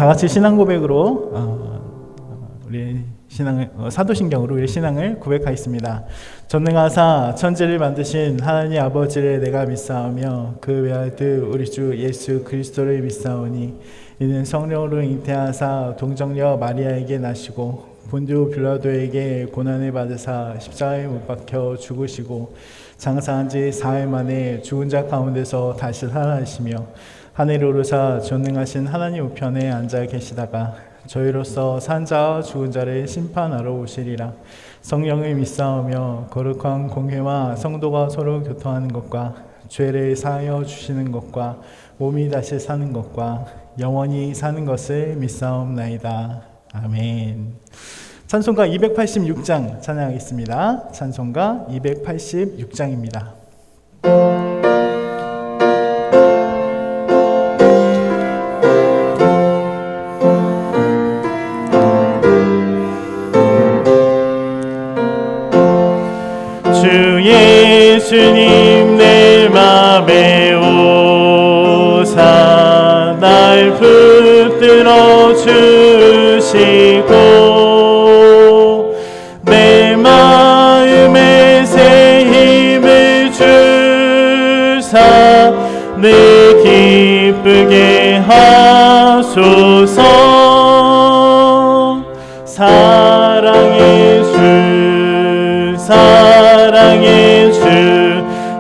다 같이 신앙 고백으로 우리 신앙을 사도신경으로 우리 신앙을 고백하겠습니다. 전능하사 천지를 만드신 하나님 아버지를 내가 믿사오며 그 외아들 우리 주 예수 그리스도를 믿사오니 이는 성령으로 잉태하사 동정녀 마리아에게 나시고 본주 빌라도에게 고난을 받으사 십자가에 못 박혀 죽으시고 장사한 지 4일 만에 죽은 자 가운데서 다시 살아나시며 하늘에 오르사 전능하신 하나님 우편에 앉아 계시다가 저희로서 산 자와 죽은 자를 심판하러 오시리라. 성령을 믿사오며 거룩한 공회와 성도가 서로 교통하는 것과 죄를 사하여 주시는 것과 몸이 다시 사는 것과 영원히 사는 것을 믿사옵나이다. 아멘. 찬송가 286장 찬양하겠습니다. 찬송가 286장입니다. 주 예수님 내 맘에 오사 날 붙들어 주시고 내 마음에 새 힘을 주사 늘 기쁘게 하소서. 사랑의 주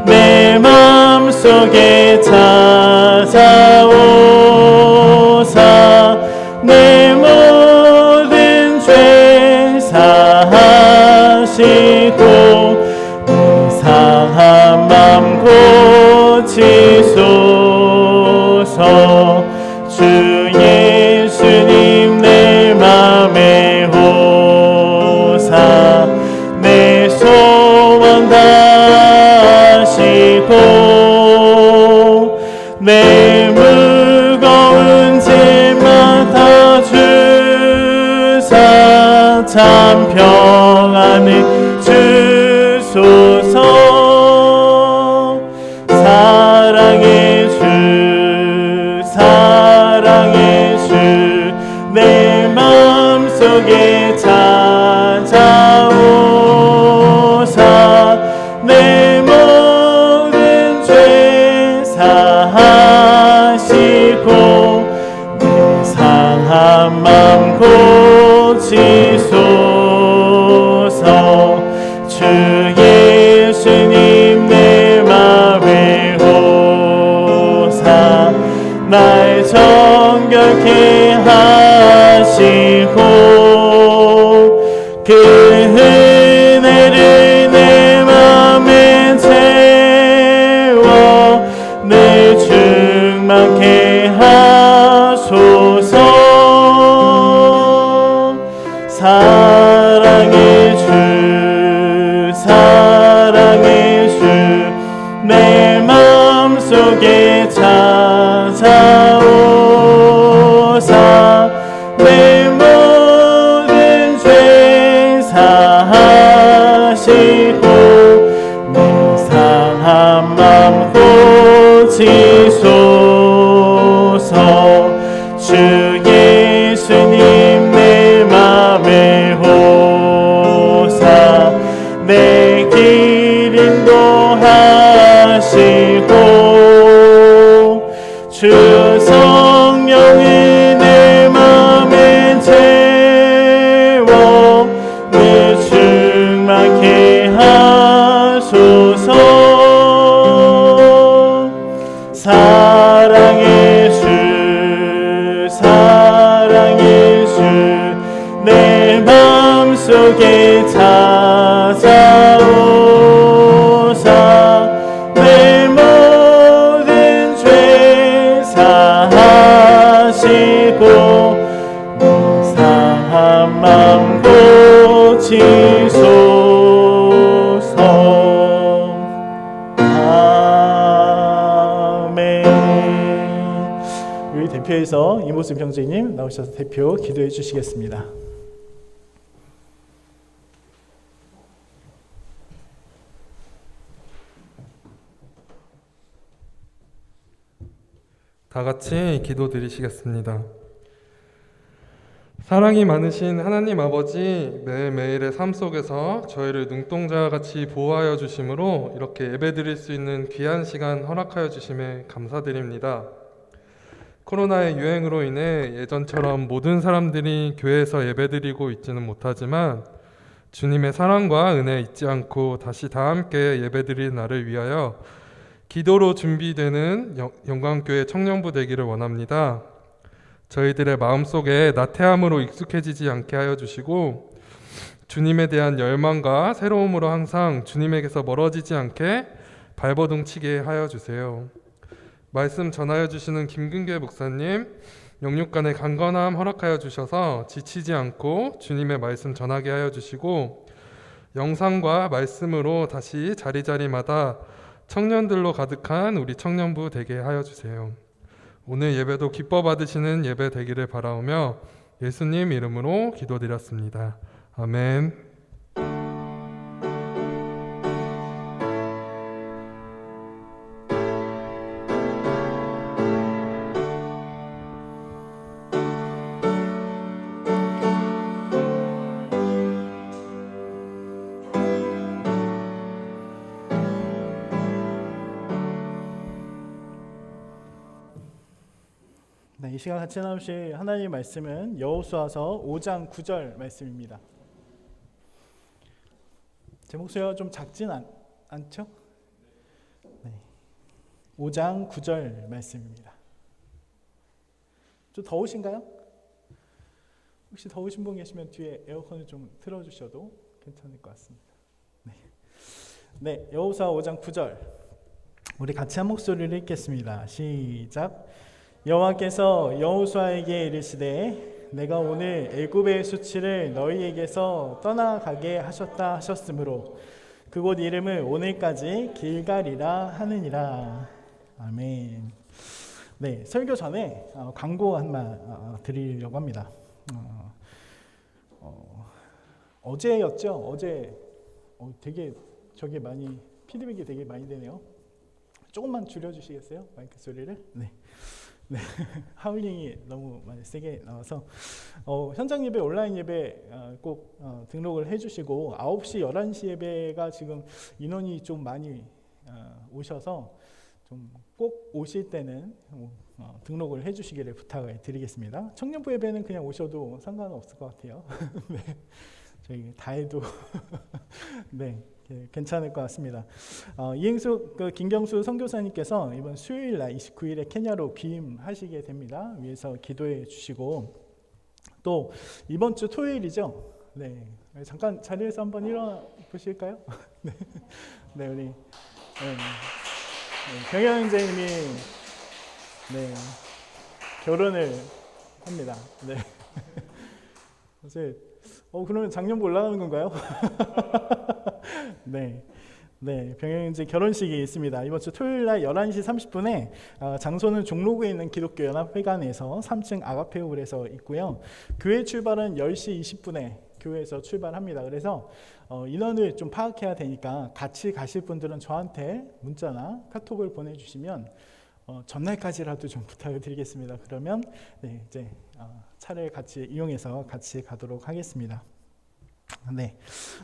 내 맘속에 찾아오사 내 모든 죄 사하시고 내 상한 맘 고치소서. 주 예수님 내 맘에 오사 내 소원 다하시고 내 무거운 짐만 다 주사 참 평안을 주소서. 사랑의 주 내 맘속에 찾아오사 내 모든 죄 사하시고 내 상한 맘 고치소서. 주 예수님 내 맘에 오사 날 정결케 하시고 그 은혜를 내 맘에 채워 늘 충만케 하소서. 사랑의 주 내 맘속에 찾아오사 내 모든 죄 사하시고 내 상한 맘 고치소서. 주 예수님 내 맘에 오사 내 길 인도하시고 주 성령이 내 맘에 채워 늘 충만케 하소서. 사랑의 주 내 맘속에 찾아오사 내 모든 죄 사하시고 내 상한 맘 고치소서. 아멘. 우리 대표에서 이모순 병제님 나오셔서 대표 기도해 주시겠습니다. 다 같이 기도 드리시겠습니다. 사랑이 많으신 하나님 아버지, 매일매일의 삶 속에서 저희를 눈동자와 같이 보호하여 주심으로 이렇게 예배드릴 수 있는 귀한 시간 허락하여 주심에 감사드립니다. 코로나의 유행으로 인해 예전처럼 모든 사람들이 교회에서 예배드리고 있지는 못하지만 주님의 사랑과 은혜 잊지 않고 다시 다 함께 예배드릴 날을 위하여 기도로 준비되는 영광교회 청년부 되기를 원합니다. 저희들의 마음속에 나태함으로 익숙해지지 않게 하여 주시고 주님에 대한 열망과 새로움으로 항상 주님에게서 멀어지지 않게 발버둥 치게 하여 주세요. 말씀 전하여 주시는 김근규 목사님, 영육간의 강건함 허락하여 주셔서 지치지 않고 주님의 말씀 전하게 하여 주시고 영상과 말씀으로 다시 자리자리마다 청년들로 가득한 우리 청년부 되게 하여 주세요. 오늘 예배도 기뻐 받으시는 예배 되기를 바라오며 예수님 이름으로 기도드렸습니다. 아멘. 네, 이 시간 같이 나누실 하나님의 말씀은 여호수아서 5장 9절 말씀입니다. 제 목소리가 좀 작진 않죠? 네, 5장 9절 말씀입니다. 좀 더우신가요? 혹시 더우신 분 계시면 뒤에 에어컨을 좀 틀어주셔도 괜찮을 것 같습니다. 네, 여호수아 5장 9절 우리 같이 한 목소리를 읽겠습니다. 시작. 여호와께서 여호수아에게 이르시되 내가 오늘 애굽의 수치를 너희에게서 떠나가게 하셨다 하셨으므로 그곳 이름을 오늘까지 길갈이라 하느니라. 아멘. 네, 설교 전에 광고 한 말 드리려고 합니다. 어제였죠? 어제 되게 저게 많이 피드백이 되게 많이 되네요. 조금만 줄여주시겠어요? 마이크 소리를? 네. 네, 하울링이 너무 많이 세게 나와서 현장 예배, 온라인 예배 꼭 등록을 해주시고 9시, 11시 예배가 지금 인원이 좀 많이 오셔서 좀 꼭 오실 때는 등록을 해주시기를 부탁을 드리겠습니다. 청년부 예배는 그냥 오셔도 상관은 없을 것 같아요. 네, 저희 다 해도 네. 괜찮을 것 같습니다. 이행수 김경수 선교사님께서 이번 수요일 날 29일에 케냐로 귀임하시게 됩니다. 위해서 기도해 주시고 또 이번 주 토요일이죠. 네, 잠깐 자리에서 한번 일어나 보실까요? 네, 네 우리 경영 형제님이 결혼을 합니다. 네, 사실 그러면 작년부 올라가는 건가요? 네, 병영제 결혼식이 있습니다. 이번 주 토요일 날 11시 30분에 장소는 종로구에 있는 기독교 연합회관에서 3층 아가페홀에서 있고요. 교회 출발은 10시 20분에 교회에서 출발합니다. 그래서 인원을 좀 파악해야 되니까 같이 가실 분들은 저한테 문자나 카톡을 보내주시면 전날까지라도 좀 부탁을 드리겠습니다. 그러면 네, 이제 차를 같이 이용해서 같이 가도록 하겠습니다. 네,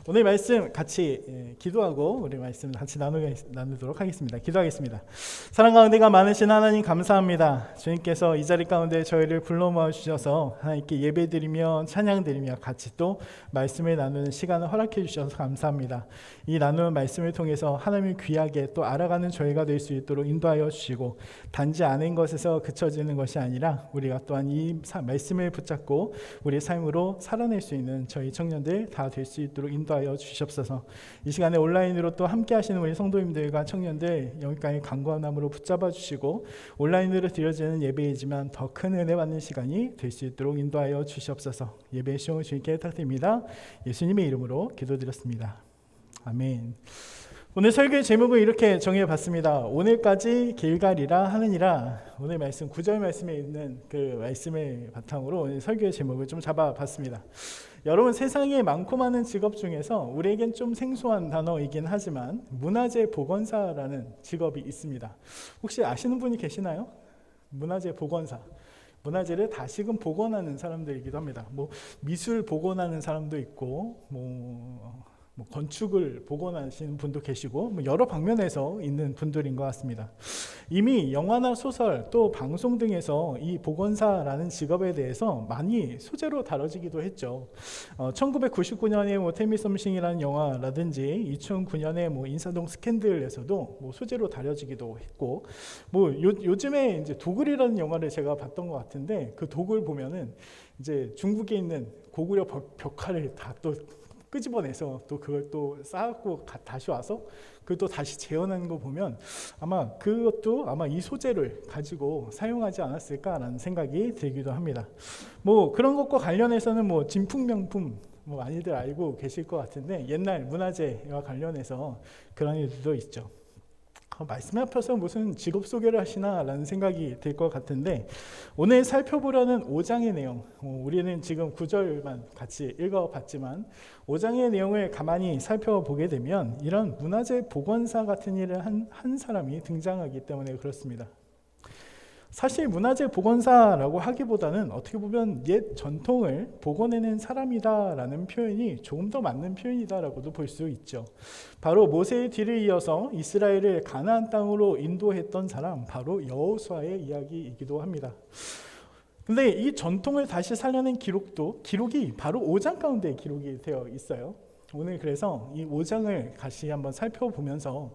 오늘 말씀 같이 기도하고 우리 말씀 같이 나누도록 하겠습니다. 기도하겠습니다. 사랑 가운데가 많으신 하나님 감사합니다. 주님께서 이 자리 가운데 저희를 불러 모아 주셔서 하나님께 예배드리며 찬양드리며 같이 또 말씀을 나누는 시간을 허락해 주셔서 감사합니다. 이 나누는 말씀을 통해서 하나님을 귀하게 또 알아가는 저희가 될 수 있도록 인도하여 주시고 단지 아는 것에서 그쳐지는 것이 아니라 우리가 또한 이 말씀을 붙잡고 우리의 삶으로 살아낼 수 있는 저희 청년들 다 될 수 있도록 인도하여 주시옵소서. 이 시간에 온라인으로 또 함께 하시는 우리 성도님들과 청년들 여기까지 강건함으로 붙잡아 주시고 온라인으로 드려지는 예배이지만 더 큰 은혜 받는 시간이 될 수 있도록 인도하여 주시옵소서. 예배의 시험을 주님께 부탁드립니다. 예수님의 이름으로 기도드렸습니다. 아멘. 오늘 설교의 제목을 이렇게 정해봤습니다. 오늘까지 길갈이라 하느니라. 오늘 말씀 9절 말씀에 있는 그 말씀을 바탕으로 오늘 설교의 제목을 좀 잡아봤습니다. 여러분, 세상에 많고 많은 직업 중에서 우리에겐 좀 생소한 단어이긴 하지만 문화재 보건사라는 직업이 있습니다. 혹시 아시는 분이 계시나요? 문화재 보건사. 문화재를 다시금 복원하는 사람들이기도 합니다. 뭐 미술 복원하는 사람도 있고, 뭐 건축을 복원하시는 분도 계시고, 뭐 여러 방면에서 있는 분들인 것 같습니다. 이미 영화나 소설 또 방송 등에서 이 복원사라는 직업에 대해서 많이 소재로 다뤄지기도 했죠. 1999년에 뭐 텔미 썸씽이라는 영화라든지 2009년에 뭐 인사동 스캔들에서도 뭐 소재로 다뤄지기도 했고, 뭐 요즘에 이제 도굴이라는 영화를 제가 봤던 것 같은데, 그 도굴 보면은 이제 중국에 있는 고구려 벽화를 다 또 끄집어내서 또 그걸 또 쌓았고 다시 와서 그걸 또 다시 재현하는 거 보면 아마 그것도 아마 이 소재를 가지고 사용하지 않았을까라는 생각이 들기도 합니다. 뭐 그런 것과 관련해서는 뭐 진품명품 뭐 많이들 알고 계실 것 같은데, 옛날 문화재와 관련해서 그런 일들도 있죠. 말씀에 앞서서 무슨 직업 소개를 하시나 라는 생각이 들 것 같은데, 오늘 살펴보려는 5장의 내용, 우리는 지금 9절만 같이 읽어봤지만 5장의 내용을 가만히 살펴보게 되면 이런 문화재 복원사 같은 일을 한 사람이 등장하기 때문에 그렇습니다. 사실 문화재 복원사라고 하기보다는 어떻게 보면 옛 전통을 복원해낸 사람이다라는 표현이 조금 더 맞는 표현이다라고도 볼 수 있죠. 바로 모세의 뒤를 이어서 이스라엘을 가나안 땅으로 인도했던 사람, 바로 여호수아의 이야기이기도 합니다. 근데 이 전통을 다시 살려낸 기록이 바로 5장 가운데 기록이 되어 있어요. 오늘 그래서 이 5장을 다시 한번 살펴보면서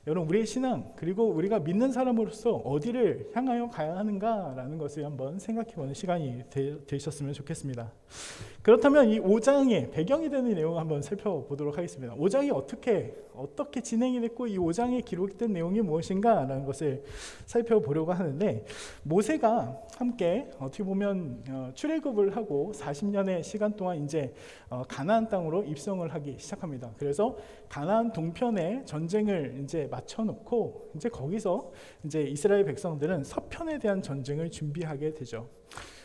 여러분, 우리의 신앙 그리고 우리가 믿는 사람으로서 어디를 향하여 가야 하는가라는 것을 한번 생각해보는 시간이 되셨으면 좋겠습니다. 그렇다면 이 5장의 배경이 되는 내용을 한번 살펴보도록 하겠습니다. 5장이 어떻게 진행이 됐고 이 5장에 기록된 내용이 무엇인가라는 것을 살펴보려고 하는데, 모세가 함께 어떻게 보면 출애굽을 하고 40년의 시간 동안 이제 가나안 땅으로 입성을 하기 시작합니다. 그래서 가나안 동편에 전쟁을 이제 맞춰놓고 이제 거기서 이제 이스라엘 백성들은 서편에 대한 전쟁을 준비하게 되죠.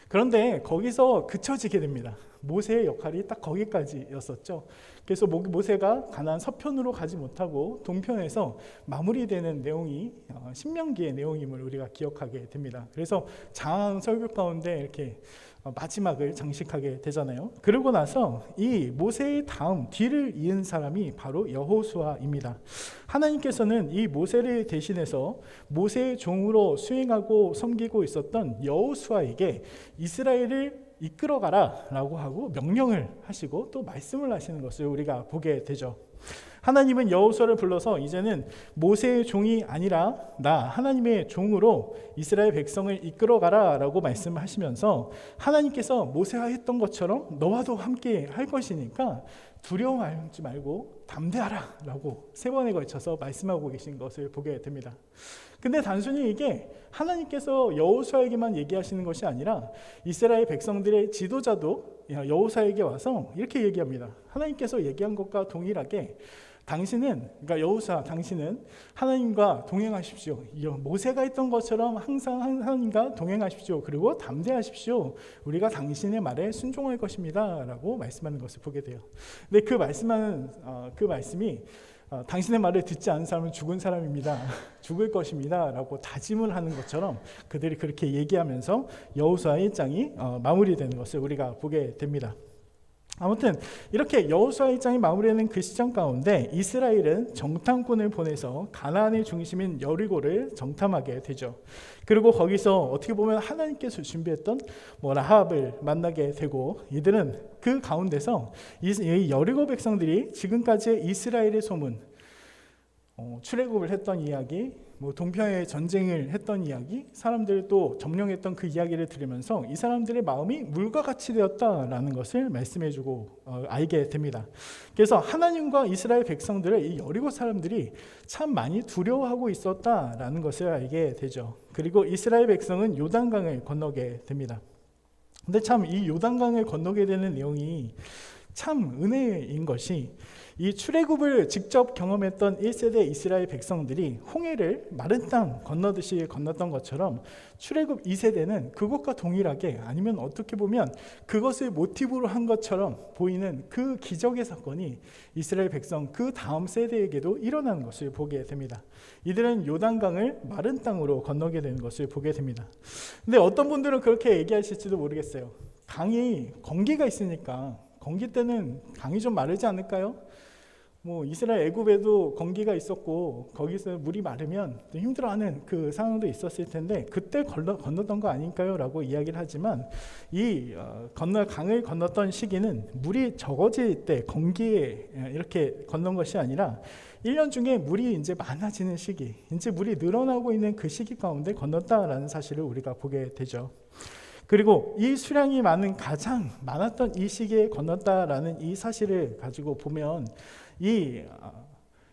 그런데 거기서 그쳐지게 됩니다. 모세의 역할이 딱 거기까지였었죠. 그래서 모세가 가나안 서편으로 가지 못하고 동편에서 마무리되는 내용이 신명기의 내용임을 우리가 기억하게 됩니다. 그래서 장황 설교 가운데 이렇게 마지막을 장식하게 되잖아요. 그러고 나서 이 모세의 다음 뒤를 이은 사람이 바로 여호수아입니다. 하나님께서는 이 모세를 대신해서 모세의 종으로 수행하고 섬기고 있었던 여호수아에게 이스라엘을 이끌어가라 라고 하고 명령을 하시고 또 말씀을 하시는 것을 우리가 보게 되죠. 하나님은 여호수아를 불러서 이제는 모세의 종이 아니라 나 하나님의 종으로 이스라엘 백성을 이끌어가라 라고 말씀하시면서, 하나님께서 모세와 했던 것처럼 너와도 함께 할 것이니까 두려워하지 말고 담대하라 라고 3번에 걸쳐서 말씀하고 계신 것을 보게 됩니다. 근데 단순히 이게 하나님께서 여호수아에게만 얘기하시는 것이 아니라 이스라엘 백성들의 지도자도 여호수아에게 와서 이렇게 얘기합니다. 하나님께서 얘기한 것과 동일하게 그러니까 여호수아, 당신은 하나님과 동행하십시오. 모세가 했던 것처럼 항상 하나님과 동행하십시오. 그리고 담대하십시오. 우리가 당신의 말에 순종할 것입니다 라고 말씀하는 것을 보게 돼요. 근데 그 말씀이 당신의 말을 듣지 않은 사람은 죽은 사람입니다. 죽을 것입니다 라고 다짐을 하는 것처럼 그들이 그렇게 얘기하면서 여호수아의 1장이 마무리되는 것을 우리가 보게 됩니다. 아무튼 이렇게 여호수아 1장이 마무리되는 그 시점 가운데 이스라엘은 정탐꾼을 보내서 가나안의 중심인 여리고를 정탐하게 되죠. 그리고 거기서 어떻게 보면 하나님께서 준비했던 라합을 만나게 되고, 이들은 그 가운데서 이 여리고 백성들이 지금까지의 이스라엘의 소문, 출애굽을 했던 이야기, 동편에 전쟁을 했던 이야기, 사람들을 또 점령했던 그 이야기를 들으면서 이 사람들의 마음이 물과 같이 되었다라는 것을 말씀해주고 알게 됩니다. 그래서 하나님과 이스라엘 백성들을 이 여리고 사람들이 참 많이 두려워하고 있었다라는 것을 알게 되죠. 그리고 이스라엘 백성은 요단강을 건너게 됩니다. 근데 참 이 요단강을 건너게 되는 내용이 참 은혜인 것이, 이 출애굽을 직접 경험했던 1세대 이스라엘 백성들이 홍해를 마른 땅 건너듯이 건넜던 것처럼 출애굽 2세대는 그것과 동일하게, 아니면 어떻게 보면 그것을 모티브로 한 것처럼 보이는 그 기적의 사건이 이스라엘 백성 그 다음 세대에게도 일어나는 것을 보게 됩니다. 이들은 요단강을 마른 땅으로 건너게 되는 것을 보게 됩니다. 근데 어떤 분들은 그렇게 얘기하실지도 모르겠어요. 강이 건기가 있으니까 건기 때는 강이 좀 마르지 않을까요? 뭐 이스라엘 애굽에도 건기가 있었고 거기서 물이 마르면 힘들어하는 그 상황도 있었을 텐데 그때 건넜던 거 아닐까요? 라고 이야기를 하지만 이 강을 건넜던 시기는 물이 적어질 때 건기에 이렇게 건넌 것이 아니라 1년 중에 물이 이제 많아지는 시기, 이제 물이 늘어나고 있는 그 시기 가운데 건넜다라는 사실을 우리가 보게 되죠. 그리고 이 수량이 가장 많았던 이 시기에 건넜다라는 이 사실을 가지고 보면 이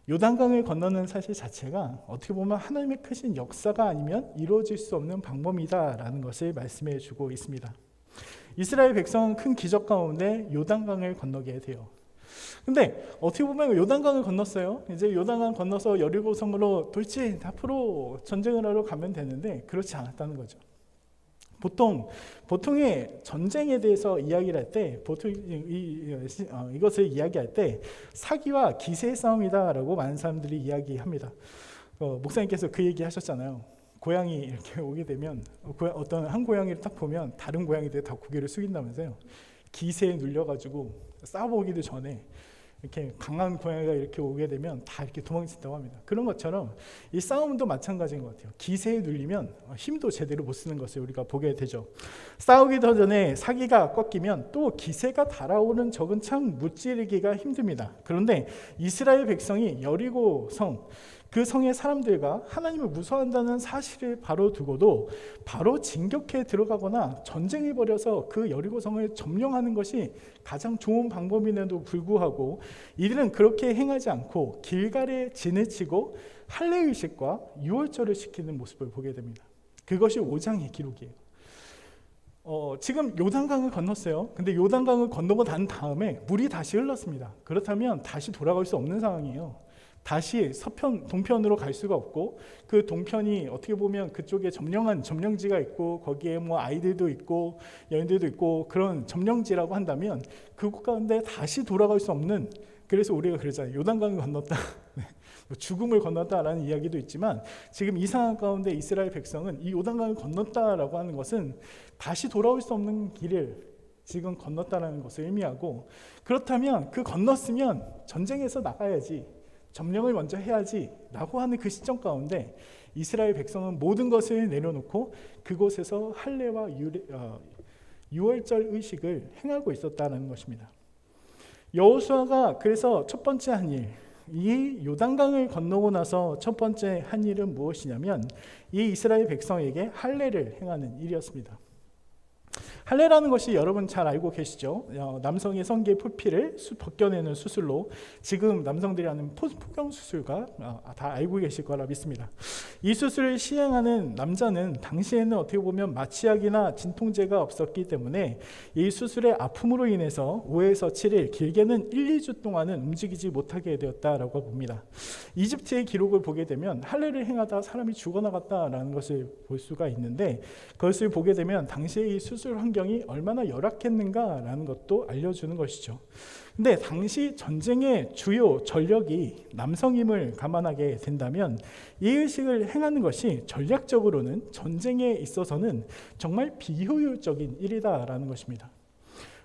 요단강을 건너는 사실 자체가 어떻게 보면 하나님의 크신 역사가 아니면 이루어질 수 없는 방법이다라는 것을 말씀해 주고 있습니다. 이스라엘 백성은 큰 기적 가운데 요단강을 건너게 돼요. 근데 어떻게 보면 요단강을 건넜어요. 이제 요단강 건너서 여리고성으로 돌진 앞으로 전쟁을 하러 가면 되는데 그렇지 않았다는 거죠. 보통의 전쟁에 대해서 이야기를 할 때, 보통 이것을 이야기할 때 사기와 기세의 싸움이다라고 많은 사람들이 이야기합니다. 목사님께서 그 얘기 하셨잖아요. 고양이 이렇게 오게 되면 어떤 한 고양이를 딱 보면 다른 고양이들이 다 고개를 숙인다면서요. 기세에 눌려가지고 싸워보기도 전에 이렇게 강한 고양이가 이렇게 오게 되면 다 이렇게 도망친다고 합니다. 그런 것처럼 이 싸움도 마찬가지인 것 같아요. 기세에 눌리면 힘도 제대로 못 쓰는 것을 우리가 보게 되죠. 싸우기 더 전에 사기가 꺾이면 또 기세가 달아오는 적은 참 무찌르기가 힘듭니다. 그런데 이스라엘 백성이 여리고성, 그 성의 사람들과 하나님을 무서워한다는 사실을 바로 두고도 바로 진격해 들어가거나 전쟁을 벌여서 그 여리고성을 점령하는 것이 가장 좋은 방법임에도 불구하고 이들은 그렇게 행하지 않고 길갈에 진을 치고 할례의식과 유월절을 시키는 모습을 보게 됩니다. 그것이 5장의 기록이에요. 지금 요단강을 건넜어요. 근데 요단강을 건너고 난 다음에 물이 다시 흘렀습니다. 그렇다면 다시 돌아갈 수 없는 상황이에요. 다시 동편으로 갈 수가 없고, 그 동편이 어떻게 보면 그쪽에 점령한 점령지가 있고 거기에 뭐 아이들도 있고 여인들도 있고 그런 점령지라고 한다면 그곳 가운데 다시 돌아갈 수 없는, 그래서 우리가 그러잖아요. 요단강을 건넜다, 죽음을 건넜다라는 이야기도 있지만 지금 이 상황 가운데 이스라엘 백성은 이 요단강을 건넜다라고 하는 것은 다시 돌아올 수 없는 길을 지금 건넜다라는 것을 의미하고, 그렇다면 그 건넜으면 전쟁에서 나가야지, 점령을 먼저 해야지 라고 하는 그 시점 가운데 이스라엘 백성은 모든 것을 내려놓고 그곳에서 할례와 유월절 의식을 행하고 있었다는 것입니다. 여호수아가 그래서 첫 번째 한 일, 이 요단강을 건너고 나서 첫 번째 한 일은 무엇이냐면 이 이스라엘 백성에게 할례를 행하는 일이었습니다. 할례라는 것이 여러분 잘 알고 계시죠? 남성의 성기의 표피를 벗겨내는 수술로 지금 남성들이 하는 포경 수술과 다 알고 계실 거라 믿습니다. 이 수술을 시행하는 남자는 당시에는 어떻게 보면 마취약이나 진통제가 없었기 때문에 이 수술의 아픔으로 인해서 5에서 7일, 길게는 1, 2주 동안은 움직이지 못하게 되었다라고 봅니다. 이집트의 기록을 보게 되면 할례를 행하다 사람이 죽어나갔다라는 것을 볼 수가 있는데, 그것을 보게 되면 당시의 이 수술 환경이 얼마나 열악했는가라는 것도 알려주는 것이죠. 근데 당시 전쟁의 주요 전력이 남성임을 감안하게 된다면 이 의식을 행하는 것이 전략적으로는 전쟁에 있어서는 정말 비효율적인 일이다라는 것입니다.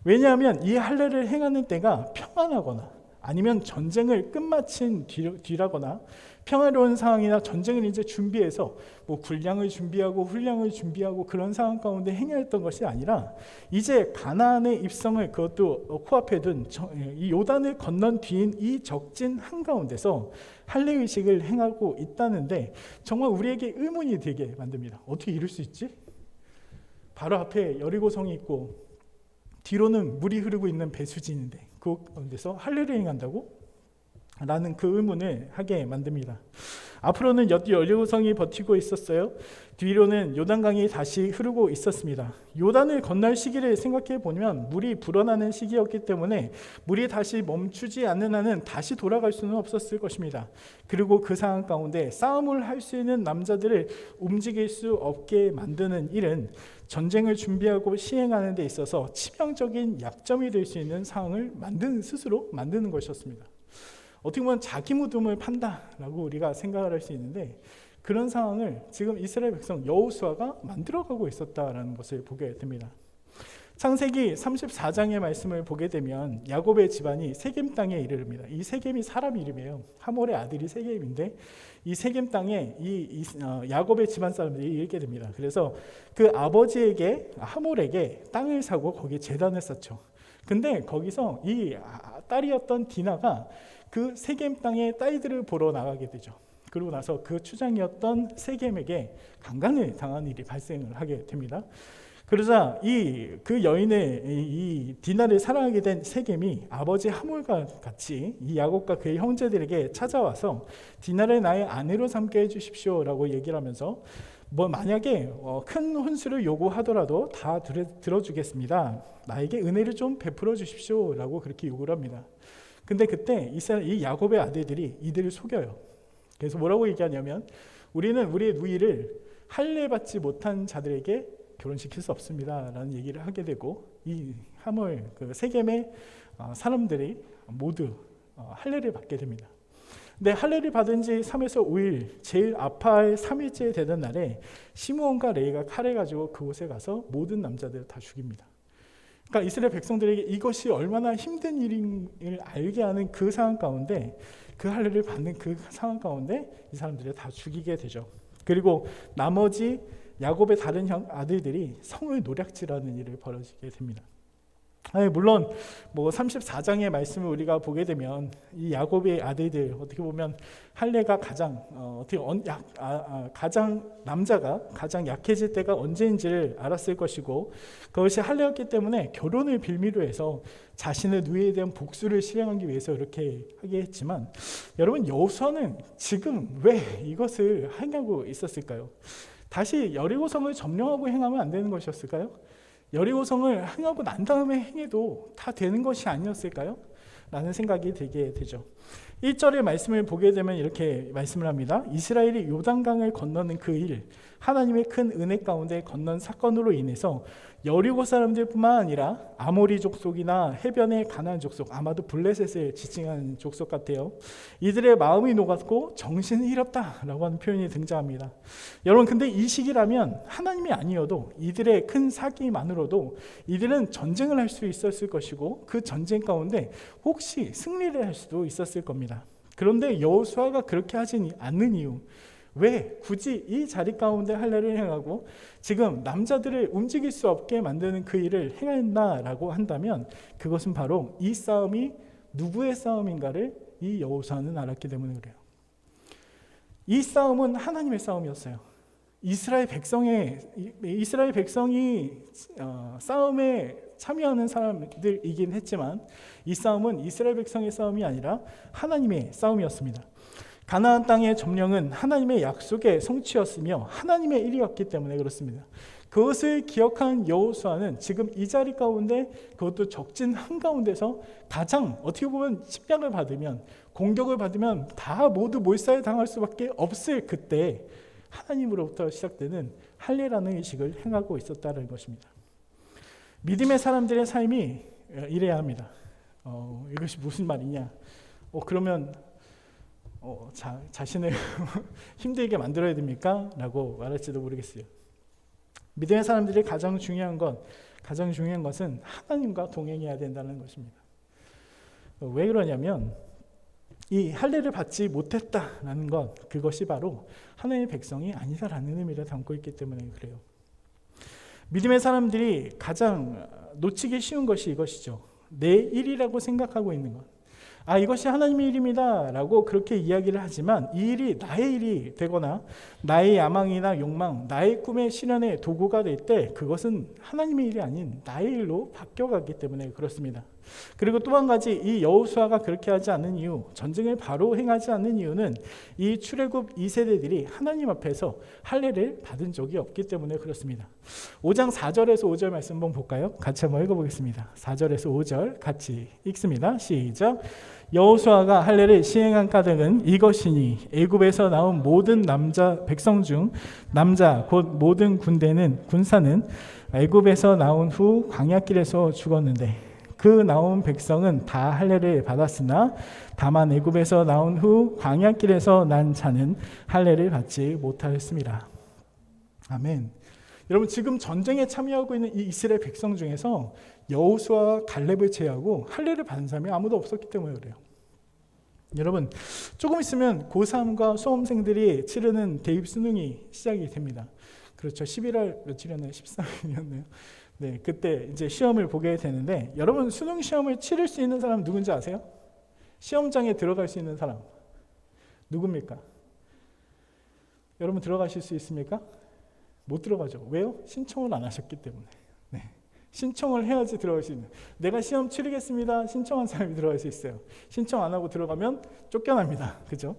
왜냐하면 이 할례를 행하는 때가 평안하거나 아니면 전쟁을 끝마친 뒤라거나 평화로운 상황이나 전쟁을 이제 준비해서 뭐 군량을 준비하고 훈량을 준비하고 그런 상황 가운데 행했던 것이 아니라 이제 가나안의 입성을 그것도 코앞에 둔 이 요단을 건넌 뒤인 이 적진 한가운데서 할례의식을 행하고 있다는데 정말 우리에게 의문이 되게 만듭니다. 어떻게 이럴 수 있지? 바로 앞에 여리고성이 있고 뒤로는 물이 흐르고 있는 배수진인데 그 가운데서 할례를 행한다고? 라는 그 의문을 하게 만듭니다. 앞으로는 여리고성이 버티고 있었어요. 뒤로는 요단강이 다시 흐르고 있었습니다. 요단을 건널 시기를 생각해 보면 물이 불어나는 시기였기 때문에 물이 다시 멈추지 않는 한은 다시 돌아갈 수는 없었을 것입니다. 그리고 그 상황 가운데 싸움을 할 수 있는 남자들을 움직일 수 없게 만드는 일은 전쟁을 준비하고 시행하는 데 있어서 치명적인 약점이 될 수 있는 상황을 스스로 만드는 것이었습니다. 어떻게 보면 자기 무덤을 판다라고 우리가 생각을 할 수 있는데, 그런 상황을 지금 이스라엘 백성 여호수아가 만들어가고 있었다라는 것을 보게 됩니다. 창세기 34장의 말씀을 보게 되면 야곱의 집안이 세겜 땅에 이르릅니다. 이 세겜이 사람 이름이에요. 하몰의 아들이 세겜인데 이 세겜 땅에 야곱의 집안 사람들이 이르게 됩니다. 그래서 그 아버지에게, 하몰에게 땅을 사고 거기에 제단을 쌓죠. 근데 거기서 이 딸이었던 디나가 그 세겜 땅의 딸들을 보러 나가게 되죠. 그러고 나서 그 추장이었던 세겜에게 강간을 당한 일이 발생을 하게 됩니다. 그러자 그 여인의 이 디나를 사랑하게 된 세겜이 아버지 하몰과 같이 이 야곱과 그의 형제들에게 찾아와서 디나를 나의 아내로 삼게 해주십시오라고 얘기를 하면서 만약에 큰 혼수를 요구하더라도 다 들어주겠습니다. 나에게 은혜를 좀 베풀어 주십시오라고 그렇게 요구를 합니다. 근데 그때 이 야곱의 아들들이 이들을 속여요. 그래서 뭐라고 얘기하냐면, 우리는 우리의 누이를 할례 받지 못한 자들에게 결혼시킬 수 없습니다 라는 얘기를 하게 되고, 이 하몰 세겜의 사람들이 모두 할례를 받게 됩니다. 근데 할례를 받은 지 3에서 5일, 제일 아파할 3일째 되던 날에 시므온과 레이가 칼을 가지고 그곳에 가서 모든 남자들을 다 죽입니다. 그러니까 이스라엘 백성들에게 이것이 얼마나 힘든 일인을 알게 하는 그 상황 가운데, 그 할례를 받는 그 상황 가운데 이 사람들을 다 죽이게 되죠. 그리고 나머지 야곱의 다른 아들들이 성을 노략질하는 일을 벌어지게 됩니다. 물론 34장의 말씀을 우리가 보게 되면 이 야곱의 아들들, 어떻게 보면 할례가 남자가 가장 약해질 때가 언제인지를 알았을 것이고, 그것이 할례였기 때문에 결혼을 빌미로 해서 자신의 누이에 대한 복수를 실행하기 위해서 이렇게 하게 했지만, 여러분, 여호수아는 지금 왜 이것을 행하고 있었을까요? 다시 여리고성을 점령하고 행하면 안 되는 것이었을까요? 여리고성을 행하고 난 다음에 행해도 다 되는 것이 아니었을까요? 라는 생각이 들게 되죠. 1절의 말씀을 보게 되면 이렇게 말씀을 합니다. 이스라엘이 요단강을 건너는 그 일, 하나님의 큰 은혜 가운데 건넌 사건으로 인해서 여리고 사람들뿐만 아니라 아모리 족속이나 해변의 가나안 족속, 아마도 블레셋을 지칭하는 족속 같아요. 이들의 마음이 녹았고 정신을 잃었다라고 하는 표현이 등장합니다. 여러분, 근데 이 시기라면 하나님이 아니어도 이들의 큰 사기만으로도 이들은 전쟁을 할 수 있었을 것이고, 그 전쟁 가운데 혹시 승리를 할 수도 있었을 겁니다. 그런데 여호수아가 그렇게 하지 않는 이유, 왜 굳이 이 자리 가운데 할례를 행하고 지금 남자들을 움직일 수 없게 만드는 그 일을 행했나라고 한다면, 그것은 바로 이 싸움이 누구의 싸움인가를 이 여호수아는 알았기 때문에 그래요. 이 싸움은 하나님의 싸움이었어요. 이스라엘 백성이 싸움에 참여하는 사람들이긴 했지만, 이 싸움은 이스라엘 백성의 싸움이 아니라 하나님의 싸움이었습니다. 가나안 땅의 점령은 하나님의 약속의 성취였으며 하나님의 일이었기 때문에 그렇습니다. 그것을 기억한 여호수아는 지금 이 자리 가운데, 그것도 적진 한가운데서 가장 어떻게 보면 침략을 받으면, 공격을 받으면 다 모두 몰살 당할 수밖에 없을 그때 하나님으로부터 시작되는 할례라는 의식을 행하고 있었다는 것입니다. 믿음의 사람들의 삶이 이래야 합니다. 이것이 무슨 말이냐? 그러면 자신을 힘들게 만들어야 됩니까? 라고 말할지도 모르겠어요. 믿음의 사람들이 가장 중요한 것은 하나님과 동행해야 된다는 것입니다. 왜 그러냐면, 이 할례를 받지 못했다라는 것, 그것이 바로 하나님의 백성이 아니다라는 의미를 담고 있기 때문에 그래요. 믿음의 사람들이 가장 놓치기 쉬운 것이 이것이죠. 내 일이라고 생각하고 있는 것. 이것이 하나님의 일입니다 라고 그렇게 이야기를 하지만, 이 일이 나의 일이 되거나 나의 야망이나 욕망, 나의 꿈의 실현의 도구가 될 때 그것은 하나님의 일이 아닌 나의 일로 바뀌어가기 때문에 그렇습니다. 그리고 또 한 가지, 이 여호수아가 그렇게 하지 않는 이유, 전쟁을 바로 행하지 않는 이유는 이 출애굽 2세대들이 하나님 앞에서 할례를 받은 적이 없기 때문에 그렇습니다. 5장 4절에서 5절 말씀 한번 볼까요? 같이 한번 읽어보겠습니다. 4절에서 5절 같이 읽습니다. 시작. 여호수아가 할례를 시행한 까닭은 이것이니 애굽에서 나온 모든 남자 백성 중 남자 곧 모든 군사는 애굽에서 나온 후 광야길에서 죽었는데 그 나온 백성은 다 할례를 받았으나 다만 애굽에서 나온 후 광야길에서 난 자는 할례를 받지 못하였습니다. 아멘. 여러분, 지금 전쟁에 참여하고 있는 이 이스라엘 백성 중에서 여호수아와 갈렙을 제외하고 할례를 받은 사람이 아무도 없었기 때문에 그래요. 여러분, 조금 있으면 고3과 수험생들이 치르는 대입 수능이 시작이 됩니다. 그렇죠. 11월 며칠이었나요? 13일이었나요? 네, 그때 이제 시험을 보게 되는데, 여러분 수능 시험을 치를 수 있는 사람 누군지 아세요? 시험장에 들어갈 수 있는 사람 누굽니까? 여러분 들어가실 수 있습니까? 못 들어가죠. 왜요? 신청을 안 하셨기 때문에. 네. 신청을 해야지 들어갈 수 있는. 내가 시험 치르겠습니다. 신청한 사람이 들어갈 수 있어요. 신청 안 하고 들어가면 쫓겨납니다. 그죠?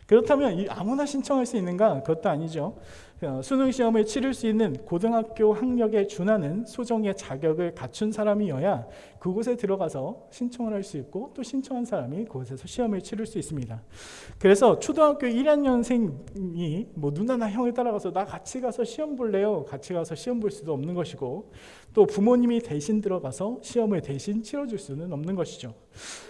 그렇다면 아무나 신청할 수 있는가? 그것도 아니죠. 수능 시험을 치를 수 있는 고등학교 학력에 준하는 소정의 자격을 갖춘 사람이어야 그곳에 들어가서 신청을 할 수 있고 또 신청한 사람이 그곳에서 시험을 치를 수 있습니다. 그래서 초등학교 1학년생이 뭐 누나나 형을 따라가서 나 같이 가서 시험 볼래요? 같이 가서 시험 볼 수도 없는 것이고 또 부모님이 대신 들어가서 시험을 대신 치러줄 수는 없는 것이죠.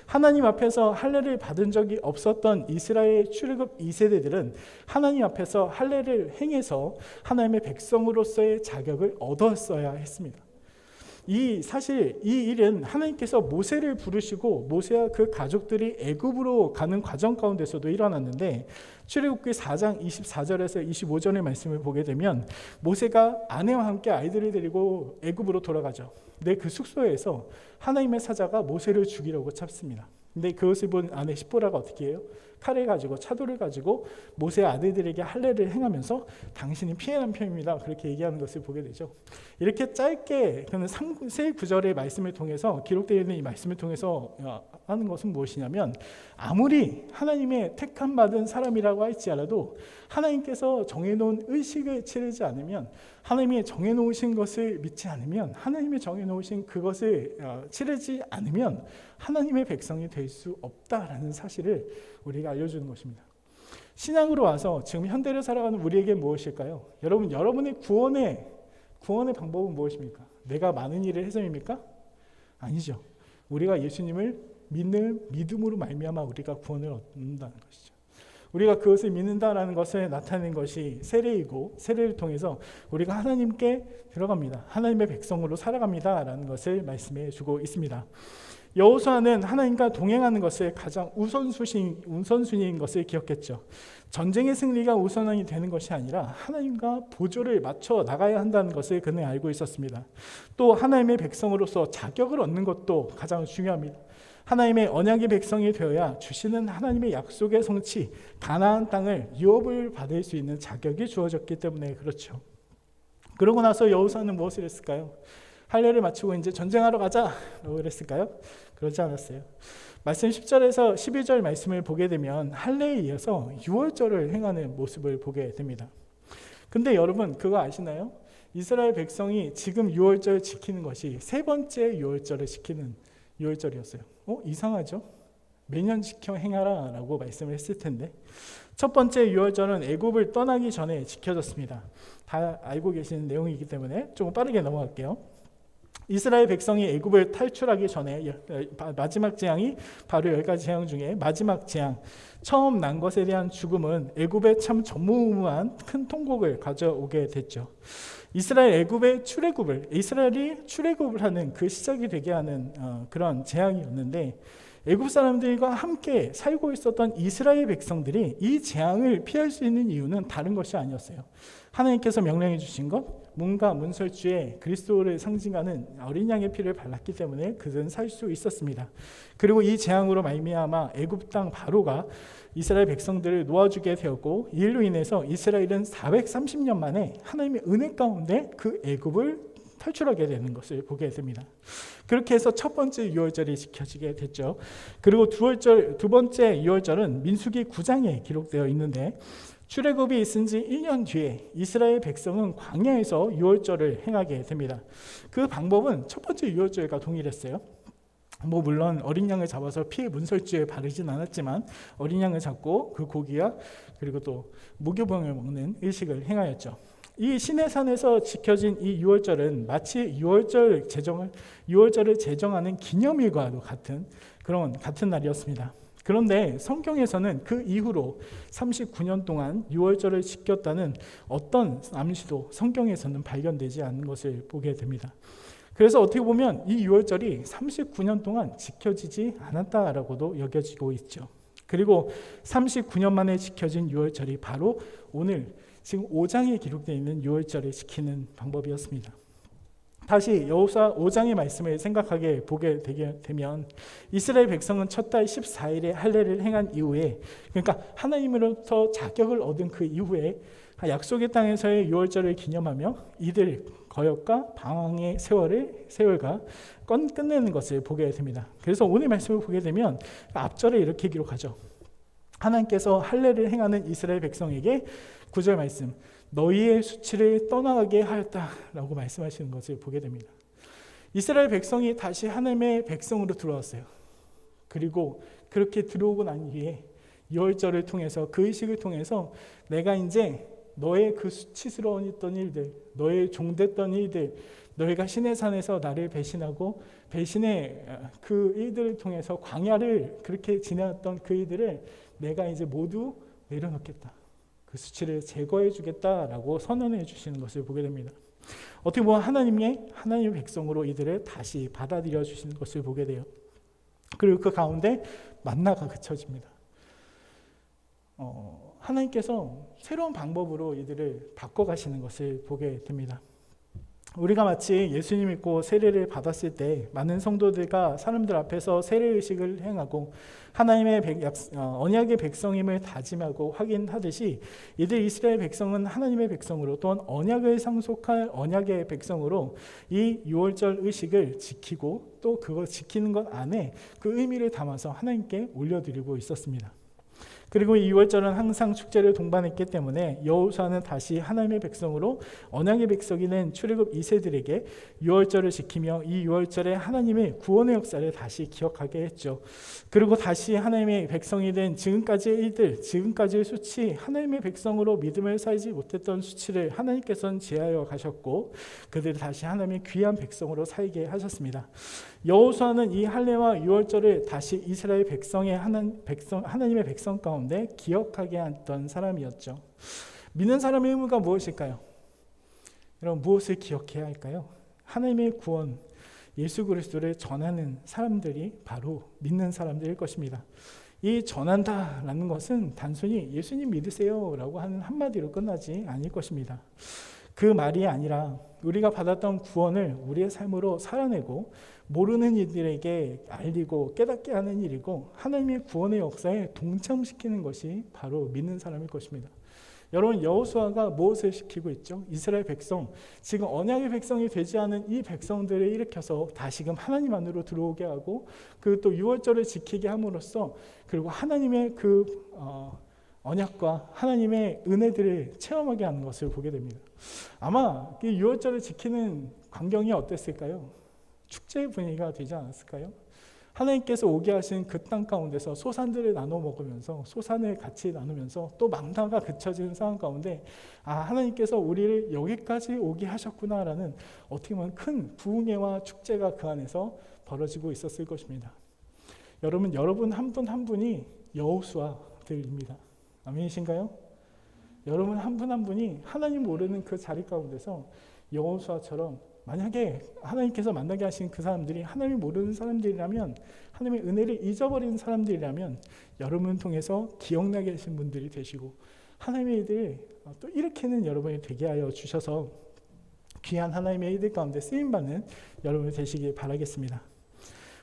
하나님 앞에서 할례를 받은 적이 없었던 이스라엘 출애굽 2세대들은 하나님 앞에서 할례를 행해서 하나님의 백성으로서의 자격을 얻었어야 했습니다. 사실 이 일은 하나님께서 모세를 부르시고 모세와 그 가족들이 애굽으로 가는 과정 가운데서도 일어났는데, 출애굽기 4장 24절에서 25절의 말씀을 보게 되면 모세가 아내와 함께 아이들을 데리고 애굽으로 돌아가죠. 근데 그 숙소에서 하나님의 사자가 모세를 죽이려고 잡습니다. 근데 그것을 본 아내 시보라가 어떻게 해요? 칼을 가지고 차도를 가지고 모세 아들들에게 할례를 행하면서 당신이 피해난 편입니다. 그렇게 얘기하는 것을 보게 되죠. 이렇게 짧게 그는 세 구절의 말씀을 통해서 기록되어 있는 이 말씀을 통해서 하는 것은 무엇이냐면, 아무리 하나님의 택함 받은 사람이라고 할지라도 하나님께서 정해놓은 의식을 치르지 않으면, 하나님이 정해놓으신 것을 믿지 않으면, 하나님이 정해놓으신 그것을 치르지 않으면 하나님의 백성이 될 수 없다라는 사실을 우리가 알려주는 것입니다. 신앙으로 와서 지금 현대를 살아가는 우리에게 무엇일까요? 여러분, 여러분의 구원의 방법은 무엇입니까? 내가 많은 일을 해서입니까? 아니죠. 우리가 예수님을 믿는 믿음으로 말미암아 우리가 구원을 얻는다는 것이죠. 우리가 그것을 믿는다라는 것을 나타내는 것이 세례이고, 세례를 통해서 우리가 하나님께 들어갑니다. 하나님의 백성으로 살아갑니다라는 것을 말씀해 주고 있습니다. 여호수아는 하나님과 동행하는 것을 가장 우선순위인 것을 기억했죠. 전쟁의 승리가 우선이 되는 것이 아니라 하나님과 보조를 맞춰 나가야 한다는 것을 그는 알고 있었습니다. 또 하나님의 백성으로서 자격을 얻는 것도 가장 중요합니다. 하나님의 언약의 백성이 되어야 주시는 하나님의 약속의 성취, 가나안 땅을 유업을 받을 수 있는 자격이 주어졌기 때문에 그렇죠. 그러고 나서 여호수아는 무엇을 했을까요? 할례를 마치고 이제 전쟁하러 가자라고 그랬을까요? 그러지 않았어요. 말씀 10절에서 12절 말씀을 보게 되면 할례에 이어서 유월절을 행하는 모습을 보게 됩니다. 근데 여러분 그거 아시나요? 이스라엘 백성이 지금 유월절 지키는 것이 세 번째 유월절을 지키는 유월절이었어요. 이상하죠? 매년 지켜 행하라 라고 말씀을 했을 텐데, 첫 번째 유월절은 애굽을 떠나기 전에 지켜졌습니다. 다 알고 계시는 내용이기 때문에 조금 빠르게 넘어갈게요. 이스라엘 백성이 애굽을 탈출하기 전에 마지막 재앙이 바로 10가지 재앙 중에 마지막 재앙, 처음 난 것에 대한 죽음은 애굽에 참 전무후무한 큰 통곡을 가져오게 됐죠. 이스라엘이 출애굽을 하는 그 시작이 되게 하는 그런 재앙이었는데, 애굽 사람들과 함께 살고 있었던 이스라엘 백성들이 이 재앙을 피할 수 있는 이유는 다른 것이 아니었어요. 하나님께서 명령해 주신 것, 문과 문설주에 그리스도를 상징하는 어린 양의 피를 발랐기 때문에 그들은 살 수 있었습니다. 그리고 이 재앙으로 말미암아 애굽 땅 바로가 이스라엘 백성들을 놓아주게 되었고, 이 일로 인해서 이스라엘은 430년 만에 하나님의 은혜 가운데 그 애굽을 탈출하게 되는 것을 보게 됩니다. 그렇게 해서 첫 번째 유월절이 지켜지게 됐죠. 그리고 두 번째 유월절은 민수기 9장에 기록되어 있는데 출애굽이 있은 지 1년 뒤에 이스라엘 백성은 광야에서 유월절을 행하게 됩니다. 그 방법은 첫 번째 유월절과 동일했어요. 물론 어린 양을 잡아서 피에 문설주에 바르진 않았지만 어린 양을 잡고 그 고기와 그리고 또 무교병을 먹는 의식을 행하였죠. 이 시내산에서 지켜진 이 유월절은 마치 유월절을 제정하는 기념일과도 같은 날이었습니다. 그런데 성경에서는 그 이후로 39년 동안 유월절을 지켰다는 어떤 암시도 성경에서는 발견되지 않는 것을 보게 됩니다. 그래서 어떻게 보면 이 유월절이 39년 동안 지켜지지 않았다라고도 여겨지고 있죠. 그리고 39년 만에 지켜진 유월절이 바로 오늘 지금 5장에 기록되어 있는 유월절을 지키는 방법이었습니다. 다시 여호수아 5장의 말씀을 생각하게 보게 되면 이스라엘 백성은 첫 달 14일에 할례를 행한 이후에, 그러니까 하나님으로부터 자격을 얻은 그 이후에 약속의 땅에서의 유월절을 기념하며 이들 거역과 방황의 세월과 끝내는 것을 보게 됩니다. 그래서 오늘 말씀을 보게 되면 앞절에 이렇게 기록하죠. 하나님께서 할례를 행하는 이스라엘 백성에게 9절 말씀, 너희의 수치를 떠나가게 하였다라고 말씀하시는 것을 보게 됩니다. 이스라엘 백성이 다시 하나님의 백성으로 들어왔어요. 그리고 그렇게 들어오고 난 뒤에 유월절을 통해서, 그 의식을 통해서 내가 이제 너의 그 수치스러운 있던 일들, 너의 종됐던 일들, 너희가 시내산에서 나를 배신하고 배신의 그 일들을 통해서 광야를 그렇게 지나왔던 그 일들을 내가 이제 모두 내려놓겠다. 그 수치를 제거해 주겠다라고 선언해 주시는 것을 보게 됩니다. 어떻게 보면 하나님의 백성으로 이들을 다시 받아들여 주시는 것을 보게 돼요. 그리고 그 가운데 만나가 그쳐집니다. 하나님께서 새로운 방법으로 이들을 바꿔가시는 것을 보게 됩니다. 우리가 마치 예수님 믿고 세례를 받았을 때 많은 성도들과 사람들 앞에서 세례의식을 행하고 하나님의 언약의 백성임을 다짐하고 확인하듯이 이들 이스라엘 백성은 하나님의 백성으로, 또한 언약을 상속할 언약의 백성으로 이 유월절 의식을 지키고 또 그걸 지키는 것 안에 그 의미를 담아서 하나님께 올려드리고 있었습니다. 그리고 이 유월절은 항상 축제를 동반했기 때문에 여호수아는 다시 하나님의 백성으로 언약의 백성이 된 출애굽 2세들에게 유월절을 지키며 이 유월절에 하나님의 구원의 역사를 다시 기억하게 했죠. 그리고 다시 하나님의 백성이 된 지금까지의 일들, 지금까지의 수치, 하나님의 백성으로 믿음을 살지 못했던 수치를 하나님께서는 지하여 가셨고 그들을 다시 하나님의 귀한 백성으로 살게 하셨습니다. 여호수아는 이 할례와 유월절을 다시 이스라엘 백성의 하나님의 백성 가운데 기억하게 했던 사람이었죠. 믿는 사람의 의무가 무엇일까요? 여러분, 무엇을 기억해야 할까요? 하나님의 구원, 예수 그리스도를 전하는 사람들이 바로 믿는 사람들일 것입니다. 이 전한다라는 것은 단순히 예수님 믿으세요 라고 하는 한마디로 끝나지 않을 것입니다. 그 말이 아니라 우리가 받았던 구원을 우리의 삶으로 살아내고 모르는 이들에게 알리고 깨닫게 하는 일이고 하나님의 구원의 역사에 동참시키는 것이 바로 믿는 사람일 것입니다. 여러분, 여호수아가 무엇을 시키고 있죠? 이스라엘 백성, 지금 언약의 백성이 되지 않은 이 백성들을 일으켜서 다시금 하나님 안으로 들어오게 하고 그 또 유월절을 지키게 함으로써 그리고 하나님의 그 언약과 하나님의 은혜들을 체험하게 하는 것을 보게 됩니다. 아마 이 유월절을 지키는 광경이 어땠을까요? 축제의 분위기가 되지 않았을까요? 하나님께서 오게 하신 그 땅 가운데서 소산들을 나눠 먹으면서 소산을 같이 나누면서 또 망나가 그쳐지는 상황 가운데 하나님께서 우리를 여기까지 오게 하셨구나라는 어떻게 보면 큰 부흥회와 축제가 그 안에서 벌어지고 있었을 것입니다. 여러분 한 분 한 분이 여호수아들입니다. 아멘이신가요? 여러분 한 분 한 분이 하나님 모르는 그 자리 가운데서 여호수아처럼 만약에 하나님께서 만나게 하신 그 사람들이 하나님을 모르는 사람들이라면, 하나님의 은혜를 잊어버리는 사람들이라면 여러분을 통해서 기억나게 하신 분들이 되시고 하나님의 일을 또 일으키는 여러분이 되게 하여 주셔서 귀한 하나님의 일들 가운데 쓰임받는 여러분이 되시길 바라겠습니다.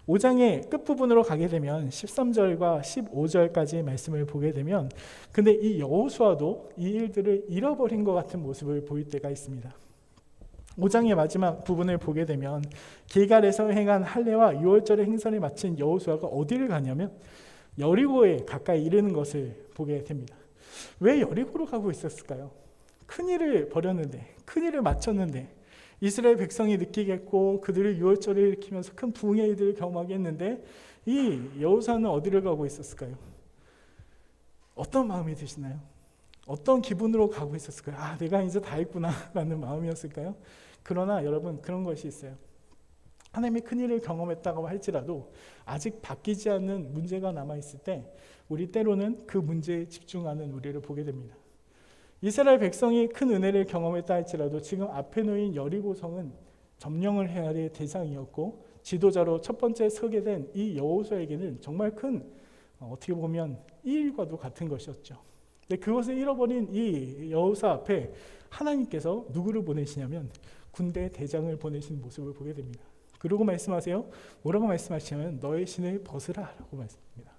5장의 끝부분으로 가게 되면 13절과 15절까지 말씀을 보게 되면 근데 이 여호수아도 이 일들을 잃어버린 것 같은 모습을 보일 때가 있습니다. 5장의 마지막 부분을 보게 되면 길갈에서 행한 할례와 유월절의 행선을 마친 여호수아가 어디를 가냐면 여리고에 가까이 이르는 것을 보게 됩니다. 왜 여리고로 가고 있었을까요? 큰일을 벌였는데, 큰일을 마쳤는데, 이스라엘 백성이 느끼겠고 그들의 유월절을 일으키면서 큰 부흥의 일들을 경험하게 했는데, 이 여호수아는 어디를 가고 있었을까요? 어떤 마음이 드시나요? 어떤 기분으로 가고 있었을까요? 아, 내가 이제 다 했구나 라는 마음이었을까요? 그러나 여러분, 그런 것이 있어요. 하나님의 큰일을 경험했다고 할지라도 아직 바뀌지 않는 문제가 남아있을 때 우리 때로는 그 문제에 집중하는 우리를 보게 됩니다. 이스라엘 백성이 큰 은혜를 경험했다 할지라도 지금 앞에 놓인 여리고성은 점령을 해야 될 대상이었고, 지도자로 첫 번째 서게 된 이 여호수아에게는 정말 큰, 어떻게 보면 이 일과도 같은 것이었죠. 근데 그것을 잃어버린 이 여호수아 앞에 하나님께서 누구를 보내시냐면 군대 대장을 보내신 모습을 보게 됩니다. 그리고 말씀하세요. 뭐라고 말씀하시냐면 너의 신을 벗으라 라고 말씀합니다.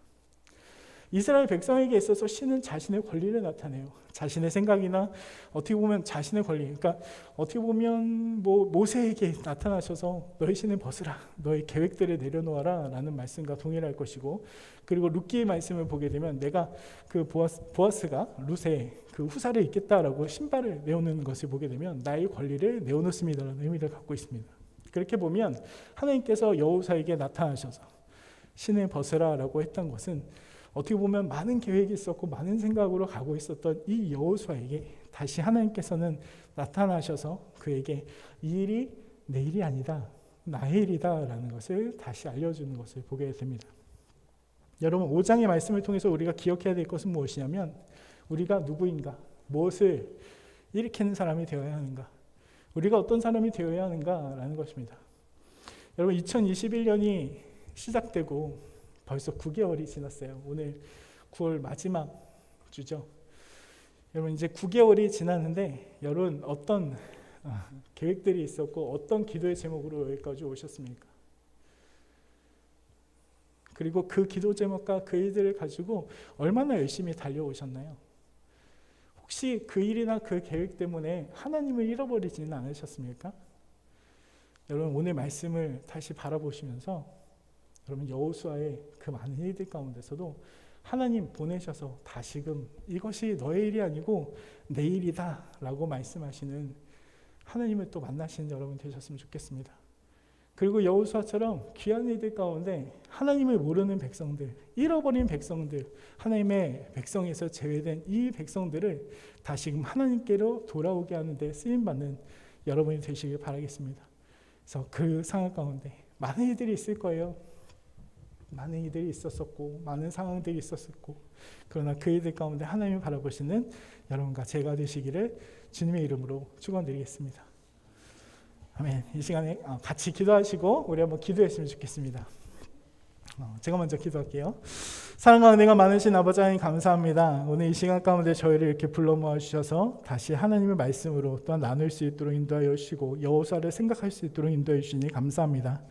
이스라엘 백성에게 있어서 신은 자신의 권리를 나타내요. 자신의 생각이나 어떻게 보면 자신의 권리, 그러니까 어떻게 보면 모세에게 나타나셔서 너의 신을 벗으라, 너의 계획들을 내려놓아라 라는 말씀과 동일할 것이고, 그리고 룻기의 말씀을 보게 되면 내가 그 보아스가 룻의 그 후사를 잇겠다라고 신발을 내어놓는 것을 보게 되면 나의 권리를 내어놓습니다라는 의미를 갖고 있습니다. 그렇게 보면 하나님께서 여호수아에게 나타나셔서 신을 벗으라 라고 했던 것은 어떻게 보면 많은 계획이 있었고 많은 생각으로 가고 있었던 이 여호수아에게 다시 하나님께서는 나타나셔서 그에게 이 일이 내 일이 아니다, 나의 일이다 라는 것을 다시 알려주는 것을 보게 됩니다. 여러분, 5장의 말씀을 통해서 우리가 기억해야 될 것은 무엇이냐면 우리가 누구인가, 무엇을 일으키는 사람이 되어야 하는가, 우리가 어떤 사람이 되어야 하는가라는 것입니다. 여러분, 2021년이 시작되고 벌써 9개월이 지났어요. 오늘 9월 마지막 주죠. 여러분, 이제 9개월이 지났는데 여러분 어떤 계획들이 있었고 어떤 기도의 제목으로 여기까지 오셨습니까? 그리고 그 기도 제목과 그 일들을 가지고 얼마나 열심히 달려오셨나요? 혹시 그 일이나 그 계획 때문에 하나님을 잃어버리지는 않으셨습니까? 여러분, 오늘 말씀을 다시 바라보시면서 여러분, 여호수아의 그 많은 일들 가운데서도 하나님 보내셔서 다시금 이것이 너의 일이 아니고 내 일이다 라고 말씀하시는 하나님을 또 만나시는 여러분 되셨으면 좋겠습니다. 그리고 여호수아처럼 귀한 일들 가운데 하나님을 모르는 백성들, 잃어버린 백성들, 하나님의 백성에서 제외된 이 백성들을 다시금 하나님께로 돌아오게 하는 데 쓰임받는 여러분이 되시길 바라겠습니다. 그래서 그 상황 가운데 많은 일들이 있을 거예요. 많은 일들이 있었었고 많은 상황들이 있었었고, 그러나 그 일들 가운데 하나님을 바라보시는 여러분과 제가 되시기를 주님의 이름으로 축원드리겠습니다. 아멘. 이 시간에 같이 기도하시고 우리 한번 기도했으면 좋겠습니다. 제가 먼저 기도할게요. 사랑과 은혜가 많으신 아버지 하나님 감사합니다. 오늘 이 시간 가운데 저희를 이렇게 불러 모아주셔서 다시 하나님의 말씀으로 또한 나눌 수 있도록 인도하여 주시고 여호수아를 생각할 수 있도록 인도해 주시니 감사합니다.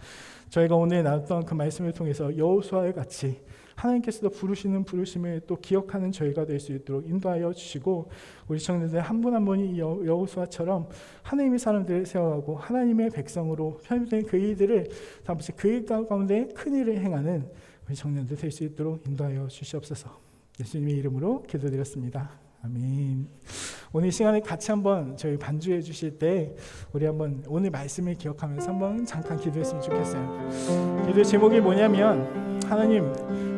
저희가 오늘 나눴던 그 말씀을 통해서 여호수아와 같이 하나님께서도 부르시는 부르심을 또 기억하는 저희가 될 수 있도록 인도하여 주시고, 우리 청년들 한 분 한 분이 여호수아처럼 하나님의 사람들을 세워가고 하나님의 백성으로 편입된 그 일들을 다시 그 일 가운데 큰 일을 행하는 우리 청년들 될 수 있도록 인도하여 주시옵소서. 예수님의 이름으로 기도드렸습니다. 아멘. 오늘 이 시간에 같이 한번 저희 반주해 주실 때 우리 한번 오늘 말씀을 기억하면서 한번 잠깐 기도했으면 좋겠어요. 기도의 제목이 뭐냐면, 하나님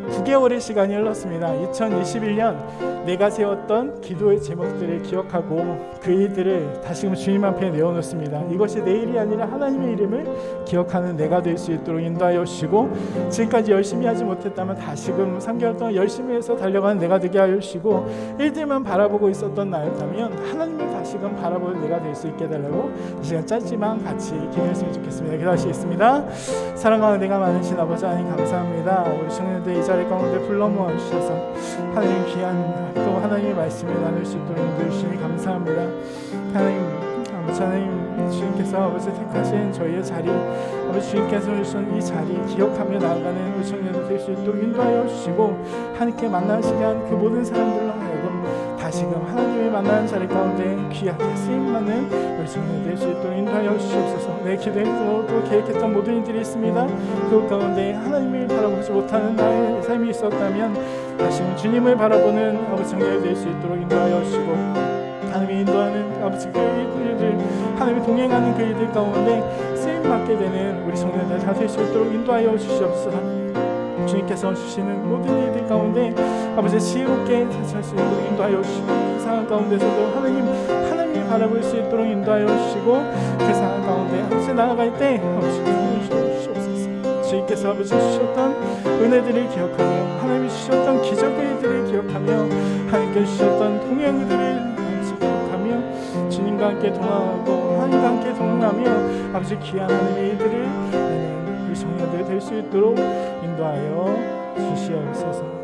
9개월의 시간이 흘렀습니다. 2021년 내가 세웠던 기도의 제목들을 기억하고 그 일들을 다시금 주님 앞에 내어놓습니다. 이것이 내 일이 아니라 하나님의 이름을 기억하는 내가 될 수 있도록 인도하여 주시고, 지금까지 열심히 하지 못했다면 다시금 3개월 동안 열심히 해서 달려가는 내가 되게 하여 주시고, 일들만 바라보고 있었던 나였다면 하나님을 다시금 바라보는 내가 될 수 있게 해달라고 이 시간 짧지만 같이 기도했으면 좋겠습니다. 기도하시겠습니다. 사랑과 은혜가 많으신 아버지 하나님 감사합니다. 우리 청년들 이 자리 가운데 불러 모아 주셔서 하나님 귀한 또 하나님의 말씀을 나눌 수 있도록 인도해 주시니 감사합니다. 하나님 주님께서 아버지 택하신 저희의 자리, 아버지 주님께서 주신 이 자리 기억하며 나아가는 우리 청년들 될 수 있도록 인도하여 주시고, 하나님께 만나시게 한 그 모든 사람들로 하여금 다시금 하나님을 만나는 자리 가운데 귀하게 쓰임받는 우리 성도들 될 수 있도록 인도하여 주시옵소서. 내 기도했고 또 계획했던 모든 일들이 있습니다. 그 가운데 하나님을 바라보지 못하는 나의 삶이 있었다면 다시금 주님을 바라보는 아버지 성도들 될 수 있도록 인도하여 주시고, 하나님이 인도하는 아버지 그 일들, 하나님이 동행하는 그 일들 가운데 쓰임받게 되는 우리 성도들 다 될 수 있도록 인도하여 주시옵소서. 주님께서 주시는 모든 일들 가운데 아버지 지혜롭게 대처할 수 있도록 인도하여 주시고, 그 상황 가운데서도 하나님을 바라볼 수 있도록 인도하여 주시고, 그 상황 가운데 아버지 나아갈 때 아버지 주시옵소서. 주님께서 아버지 주셨던 은혜들을 기억하며, 하나님이 주셨던 기적의 일들을 기억하며, 하나님께 주셨던 동행들을 기억하며, 주님과 함께 동행하고 하나님과 함께 동행하며 아버지 귀한 하나님의 일들을 우리 성도들 될 수 있도록 인도하여 주시옵소서.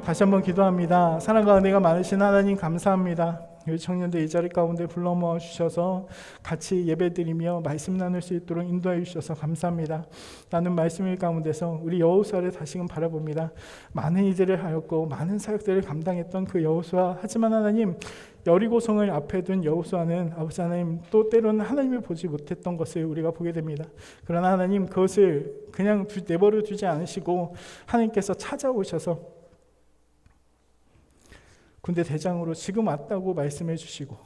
다시 한번 기도합니다. 사랑과 은혜가 많으신 하나님 감사합니다. 우리 청년들 이 자리 가운데 불러 모아 주셔서 같이 예배드리며 말씀 나눌 수 있도록 인도해 주셔서 감사합니다. 나는 말씀일 가운데서 우리 여호수아를 다시금 바라봅니다. 많은 일들을 하였고 많은 사역들을 감당했던 그 여호수아, 하지만 하나님 여리고성을 앞에 둔 여호수아는 아버지 하나님 또 때로는 하나님을 보지 못했던 것을 우리가 보게 됩니다. 그러나 하나님 그것을 그냥 내버려 두지 않으시고 하나님께서 찾아오셔서 군대 대장으로 지금 왔다고 말씀해 주시고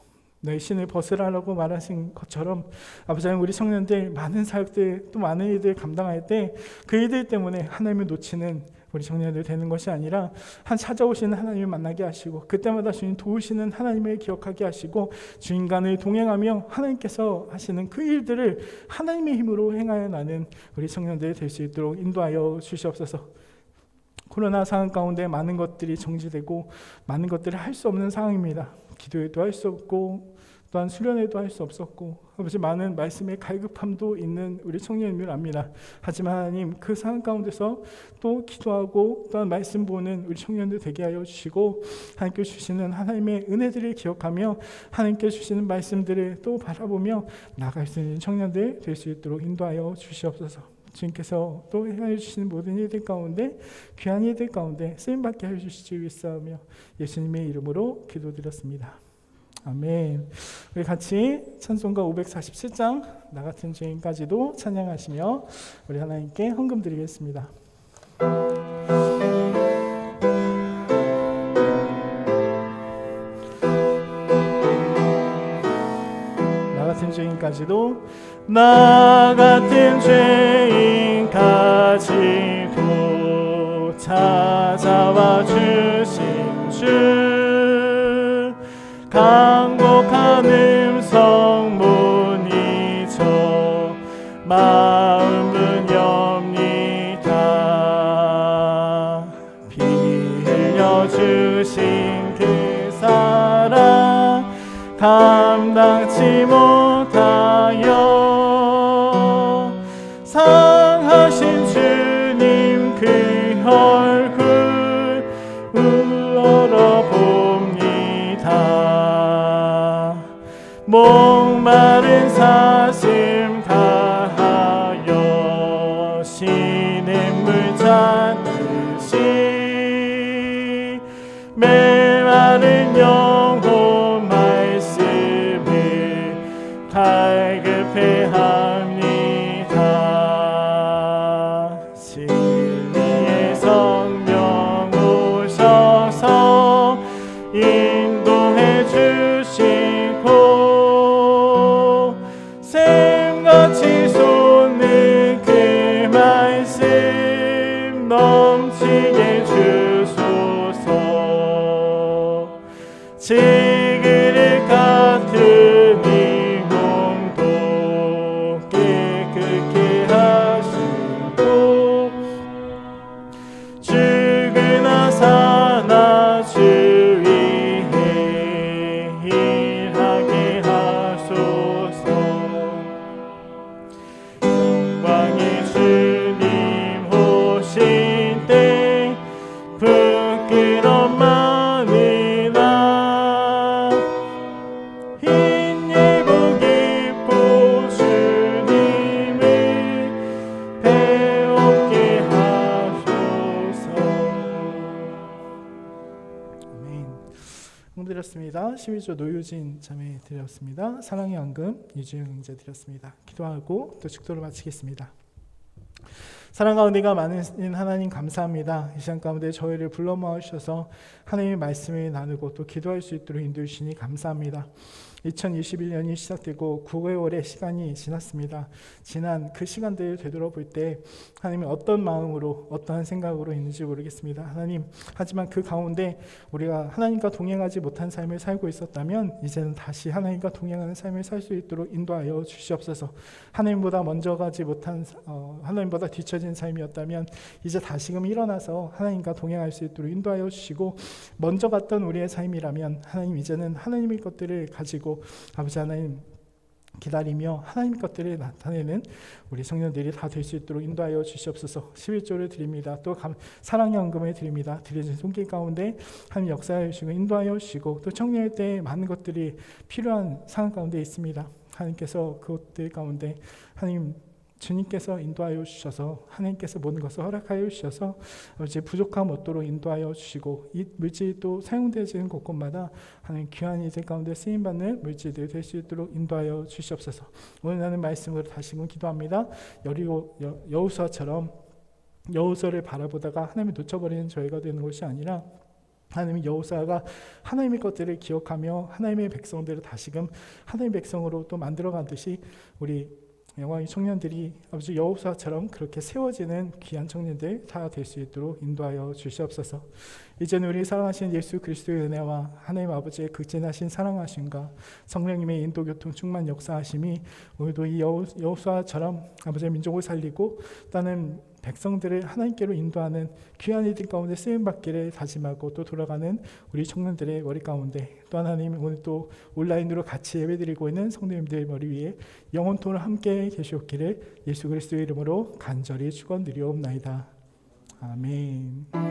너희 신을 벗으라고 말하신 것처럼 아버지 하나님 우리 청년들 많은 사역들 또 많은 일들 감당할 때 그 일들 때문에 하나님을 놓치는 우리 청년들 되는 것이 아니라 한 찾아오시는 하나님을 만나게 하시고 그때마다 주님 도우시는 하나님을 기억하게 하시고 주인간을 동행하며 하나님께서 하시는 그 일들을 하나님의 힘으로 행하여 나는 우리 청년들 될 수 있도록 인도하여 주시옵소서. 코로나 상황 가운데 많은 것들이 정지되고 많은 것들을 할 수 없는 상황입니다. 기도회도 할 수 없고 또한 수련회도 할 수 없었고 아버지 많은 말씀의 갈급함도 있는 우리 청년임을 압니다. 하지만 하나님 그 상황 가운데서 또 기도하고 또한 말씀 보는 우리 청년들 되게 하여 주시고 하나님께 주시는 하나님의 은혜들을 기억하며 하나님께 주시는 말씀들을 또 바라보며 나아갈 수 있는 청년들 될 수 있도록 인도하여 주시옵소서. 주님께서 또 행하여 주시는 모든 일들 가운데 귀한 일들 가운데 쓰임받게 해주시기 위해서며 예수님의 이름으로 기도드렸습니다. 아멘. 우리 같이 찬송가 547장 나 같은 죄인까지도 찬양하시며 우리 하나님께 헌금 드리겠습니다. 나 같은 죄인까지도 나 같은 죄인까지도 찾아와 주신 주 강곡한 음성 못 잊어 마음은 엽니다. 피 흘려 주신 그 사랑 감당치 못하여 상하신 주님 그 얼굴 울어봅니다. 목마른 사심 다하여 시냇물 찾듯이 메마른 영혼 말씀을 갈급해합니다. 진리의 성령 오셔서 인도해 주시고 샘같이 솟는 그 말씀 넘치게 주소서. 지그릇 같은 이 몸도 깨끗게 하시고 죽으나 사나 주 위에 일하게 하소서. 영광의 주님 오실 때 부끄럼 많으나 드렸습니다. 12조 노유진 자매 드렸습니다. 사랑의 앙금 이주영 형제 드렸습니다. 기도하고 또 축도를 마치겠습니다. 사랑과 은혜가 많으신 하나님 감사합니다. 이 시간 가운데 저희를 불러 모아주셔서 하나님의 말씀을 나누고 또 기도할 수 있도록 인도해 주시니 감사합니다. 2021년이 시작되고 9개월의 시간이 지났습니다. 지난 그 시간들을 되돌아볼 때 하나님이 어떤 마음으로 어떠한 생각으로 있는지 모르겠습니다. 하나님, 하지만 그 가운데 우리가 하나님과 동행하지 못한 삶을 살고 있었다면 이제는 다시 하나님과 동행하는 삶을 살 수 있도록 인도하여 주시옵소서. 하나님보다 먼저 가지 못한 하나님보다 뒤처진 삶이었다면 이제 다시금 일어나서 하나님과 동행할 수 있도록 인도하여 주시고, 먼저 갔던 우리의 삶이라면 하나님 이제는 하나님의 것들을 가지고 아버지 하나님 기다리며 하나님의 것들을 나타내는 우리 청년들이 다 될 수 있도록 인도하여 주시옵소서. 11조를 드립니다. 또 사랑의 헌금을 드립니다. 드려진 손길 가운데 하나님 역사하여 주시고 인도하여 주시고, 또 청년일 때 많은 것들이 필요한 상황 가운데 있습니다. 하나님께서 그것들 가운데 하나님 주님께서 인도하여 주셔서 하나님께서 모든 것을 허락하여 주셔서 아버지 부족함 없도록 인도하여 주시고, 이 물질이 또 사용되어지는 곳곳마다 하나님 귀한 이들 가운데 쓰임받는 물질들이 될 수 있도록 인도하여 주시옵소서. 오늘 나는 말씀으로 다시금 기도합니다. 여호수아처럼 여호수아를 바라보다가 하나님을 놓쳐버리는 저희가 되는 것이 아니라 하나님의 여호수아가 하나님의 것들을 기억하며 하나님의 백성들을 다시금 하나님의 백성으로 또 만들어가듯이 우리 영광의 청년들이 아버지 여호수아처럼 그렇게 세워지는 귀한 청년들 다 될 수 있도록 인도하여 주시옵소서. 이제는 우리 사랑하신 예수 그리스도의 은혜와 하나님 아버지의 극진하신 사랑하심과 성령님의 인도 교통 충만 역사하심이 오늘도 이 여호수아처럼 아버지의 민족을 살리고 다른 백성들을 하나님께로 인도하는 귀한 이들 가운데 쓰임받기를 다짐하고 또 돌아가는 우리 청년들의 머리 가운데, 또 하나님 오늘 또 온라인으로 같이 예배드리고 있는 성도님들의 머리 위에 영원토록 함께 계시옵기를 예수 그리스도의 이름으로 간절히 축원드리옵나이다. 아멘.